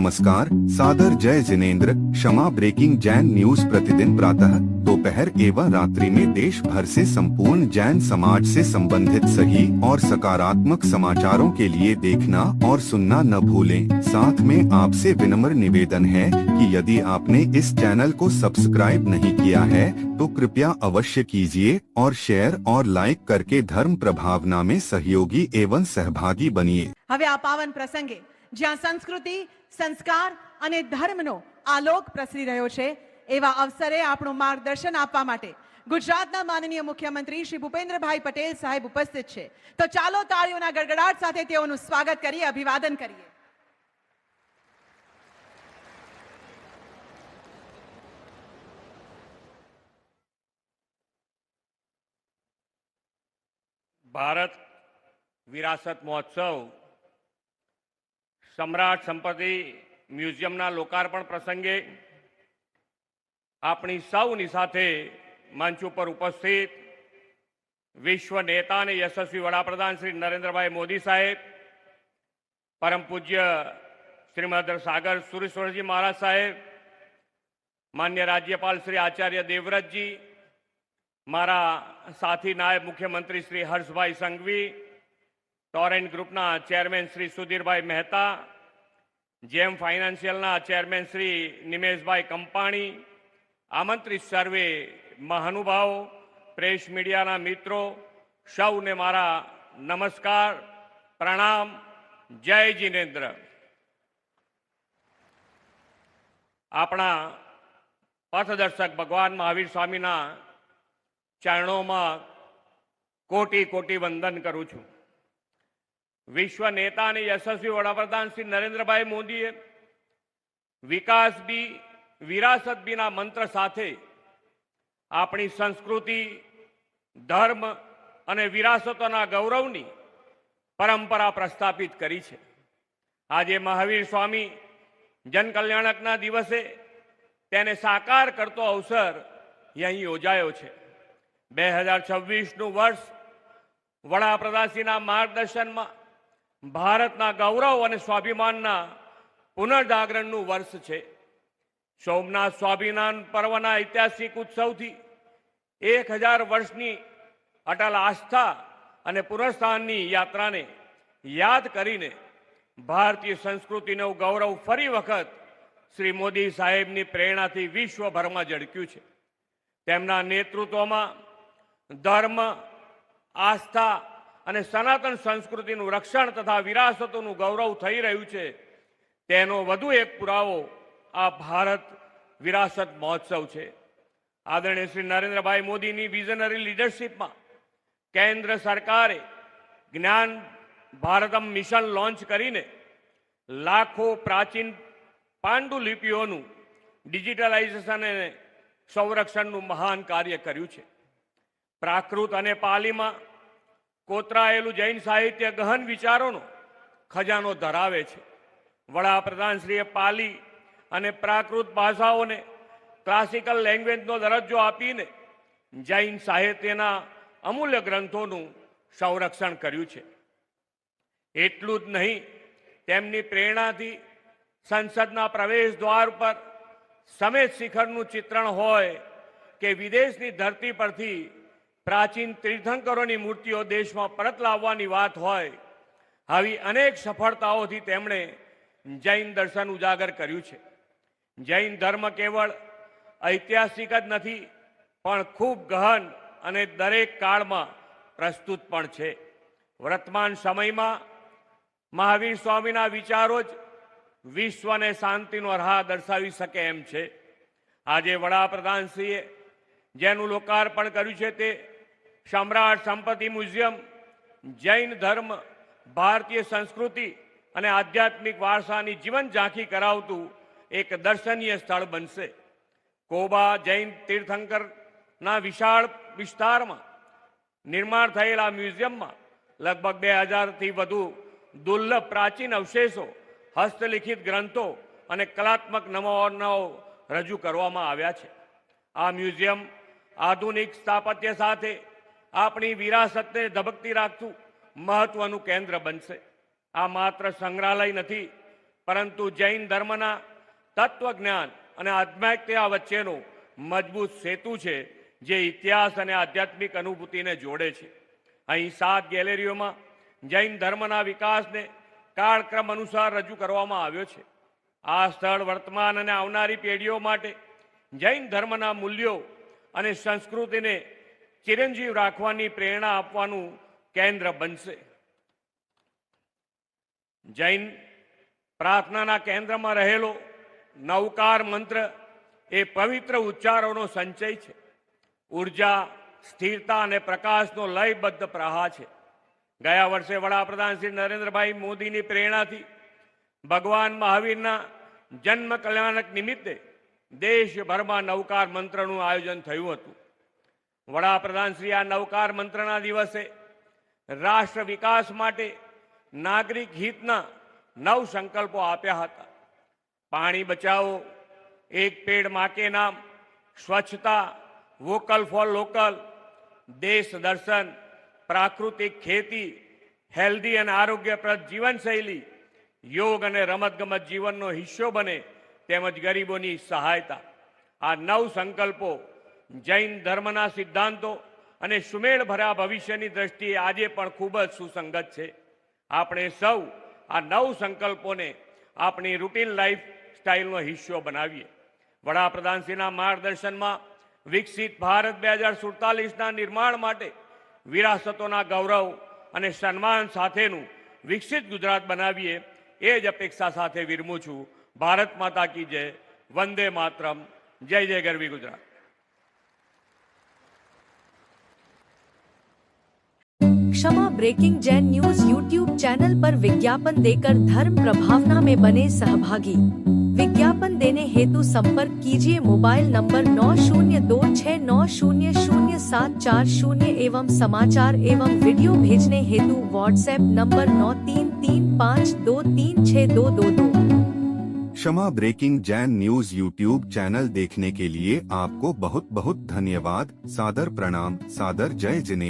नमस्कार, सादर जय जिनेंद्र। क्षमा ब्रेकिंग जैन न्यूज प्रतिदिन प्रातः, दोपहर एवं रात्रि में देश भर से संपूर्ण जैन समाज से संबंधित सही और सकारात्मक समाचारों के लिए देखना और सुनना न भूलें। साथ में आपसे विनम्र निवेदन है कि यदि आपने इस चैनल को सब्सक्राइब नहीं किया है तो कृपया अवश्य कीजिए और शेयर और लाइक करके धर्म प्रभावना में सहयोगी एवं सहभागी बनिए। હવે આ પાવન પ્રસંગે જ્યાં સંસ્કૃતિ, સંસ્કાર અને ધર્મનો આલોક પ્રસરી રહ્યો છે એવા અવસરે આપણું માર્ગદર્શન આપવા માટે ગુજરાતના માનનીય મુખ્યમંત્રી શ્રી ભૂપેન્દ્રભાઈ પટેલ સાહેબ ઉપસ્થિત છે। તો ચાલો તાળીઓના ગડગડાટ સાથે તેઓનું સ્વાગત કરીએ, અભિવાદન કરીએ। भारत विरासत महोत्सव सम्राट संपत्ति म्यूजियमना लोकार्पण प्रसंगे अपनी सौनी साथे मंच पर उपस्थित विश्व नेता ने यशस्वी वडाप्रधान श्री नरेंद्र मोदी साहेब, परम पूज्य श्रीमद सागर सुरेश्वर जी महाराज साहेब, मान्य राज्यपाल श्री आचार्य देवव्रत जी, मारा साथी नायब मुख्यमंत्री श्री हर्षभाई संघवी, टोरेंट ग्रुपना चेरमेन श्री सुधीरभाई मेहता, जेम फाइनान्शियलना चेरमेन श्री निमेशभाई कंपाणी, आमंत्रित सर्वे महानुभाव, प्रेस मीडियाना मित्रों, सौने मारा नमस्कार, प्रणाम, जय जिनेन्द्र। अपना पथदर्शक भगवान महावीर स्वामीना चरणों में कोटि कोटि वंदन करूं छूं। विश्व नेता ने यशस्वी वडाप्रधान श्री नरेंद्र भाई मोदी विकास भी विरासत भी ना मंत्र साथे अपनी संस्कृति, धर्म और विरासतोना गौरवनी परंपरा प्रस्थापित करी छे। आज महावीर स्वामी जन कल्याणकना दिवसे तेने साकार करतो अवसर यहीं योजायो छे। 2026 वर्ष वडाप्रधानश्रीना मार्गदर्शનમાં ભારતના ગૌરવ અને સ્વાભિમાનના પુનર્જાગરણનું વર્ષ છે। સોમનાથ સ્વાભિમાન પર્વના ઐતિહાસિક ઉત્સવથી 1000 વર્ષની અટલ આસ્થા અને પુનઃસ્થાનની યાત્રાને યાદ કરીને ભારતીય સંસ્કૃતિનું ગૌરવ ફરી વખત શ્રી મોદી સાહેબની પ્રેરણાથી વિશ્વભરમાં ઝળક્યું છે। તેમના નેતૃત્વમાં धर्म, आस्था અને સનાતન સંસ્કૃતિનું રક્ષણ તથા વિરાસતોનું ગૌરવ થઈ રહ્યું છે તેનો વધુ એક પુરાવો આ ભારત વિરાસત મહોત્સવ છે। આદરણીય શ્રી નરેન્દ્રભાઈ મોદીની વિઝનરી લીડરશિપમાં કેન્દ્ર સરકારે જ્ઞાન ભારતમ મિશન લોન્ચ કરીને લાખો પ્રાચીન પાંડુલિપિઓનું ડિજિટલાઇઝેશન અને સંરક્ષણનું મહાન કાર્ય કર્યું છે। प्राकृत અને પાલીમાં કોતરાયેલું જૈન સાહિત્ય ગહન વિચારોનો ખજાનો ધરાવે છે। વડાપ્રધાનશ્રીએ પાલી અને પ્રાકૃત ભાષાઓને ક્લાસિકલ લેંગ્વેજનો દરજ્જો આપીને જૈન સાહિત્યના અમૂલ્ય ગ્રંથોનું સંરક્ષણ કર્યું છે। એટલું જ નહીં, તેમની પ્રેરણાથી સંસદના પ્રવેશ દ્વાર પર સમેત શિખરનું ચિત્રણ હોય કે વિદેશની ધરતી પરથી प्राचीन तीर्थंकरों की मूर्तिओ देश में परत लाववानी बात होय, આવી अनेक सफलताओं तेमणे जैन दर्शन उजागर कर्युं छे। जैन धर्म केवल ऐतिहासिक ज नथी पण खूब गहन अने दरेक काल में प्रस्तुत पण छे। वर्तमान समय में महावीर स्वामीना विचारो ज विश्व ने शांतिनो राह दर्शावी सके एम छे। आजे वडाप्रधानश्रीए जेनुं लोकार्पण कर्युं छे ते सम्राट संपत्ति म्यूजियम जैन धर्म, भारतीय संस्कृति અને આધ્યાત્મિક વારસાની જીવન ઝાંખી કરાવતું એક દર્શનીય સ્થળ બનશે। કોબા જૈન તીર્થંકરના વિશાળ વિસ્તારમાં નિર્માણ થયેલા મ્યુઝિયમમાં લગભગ 2000થી વધુ દુર્લભ પ્રાચીન અવશેષો, હસ્તલિખિત ગ્રંથો અને કલાત્મક નમૂનાઓ રજૂ કરવામાં આવ્યા છે। આ મ્યુઝિયમ આધુનિક સ્થાપત્ય સાથે अपनी विरासत ने धबकती राखतु महत्वनु केन्द्र बनशे। आ मात्र संग्रहालय नहीं પરંતુ જૈન ધર્મના તત્વજ્ઞાન અને આધ્યાત્મિકતા વચ્ચેનો મજબૂત સેતુ છે, જે ઇતિહાસ અને આધ્યાત્મિક અનુભૂતિને જોડે છે. અહીં 7 ગેલેરીઓમાં જૈન ધર્મના વિકાસને કાળક્રમ અનુસાર રજૂ કરવામાં આવ્યો છે. આ સ્થળ વર્તમાન અને આવનારી પેઢીઓ માટે જૈન ધર્મના મૂલ્યો અને સંસ્કૃતિને ચિરંજીવ રાખવાની પ્રેરણા આપવાનું કેન્દ્ર બનશે. જૈન પ્રાર્થનાના કેન્દ્રમાં રહેલો નવકાર મંત્ર એ પવિત્ર ઉચ્ચારોનો સંચય છે. ઉર્જા, સ્થિરતા અને પ્રકાશનો લયબદ્ધ પ્રવાહ છે. ગયા વર્ષે વડાપ્રધાન શ્રી નરેન્દ્રભાઈ મોદીની પ્રેરણાથી ભગવાન મહાવીરના જન્મ કલ્યાણક નિમિત્તે દેશભરમાં નવકાર મંત્રનું આયોજન થયું હતું. વડાપ્રધાન શ્રી આ નવકાર મંત્રના દિવસે રાષ્ટ્ર વિકાસ માટે નાગરિક હિતના 9 સંકલ્પો આપ્યા હતા. પાણી બચાવો, એક પેડ માં કે નામ, સ્વચ્છતા, વોકલ ફોર લોકલ, દેશ દર્શન, પ્રાકૃતિક ખેતી, હેલ્ધી અને આરોગ્યપ્રદ જીવનશૈલી, યોગ અને રમતગમત જીવનનો હિસ્સો બને, તેમજ ગરીબોની સહાયતા. આ 9 સંકલ્પો જૈન ધર્મના સિદ્ધાંતો અને સુમેળ ભર્યા ભવિષ્યની દ્રષ્ટિએ આજે પણ ખૂબ જ સુસંગત છે. આપણે સૌ આ 9 સંકલ્પોને આપણી રૂટીન લાઈફ સ્ટાઇલનો હિસ્સો બનાવીએ. વડાપ્રધાનશ્રીના માર્ગદર્શનમાં વિકસિત ભારત 2047ના નિર્માણ માટે વિરાસતોના ગૌરવ અને સન્માન સાથેનું વિકસિત ગુજરાત બનાવીએ, એ જ અપેક્ષા સાથે વિરમું છું. ભારત માતા કી જય. વંદે માતરમ. જય જય ગરવી Gujarat. Kshama breaking Jain news YouTube channel पर विज्ञापन देकर धर्म प्रभावना में बने सहभागी. विज्ञापन देने हेतु संपर्क कीजिए मोबाइल नंबर 9026900740 एवं समाचार एवं वीडियो भेजने हेतु WhatsApp number 9335236222. Kshama breaking Jain news YouTube channel देखने के लिए आपको बहुत बहुत धन्यवाद. सादर प्रणाम. सादर जय जिनेंद्र.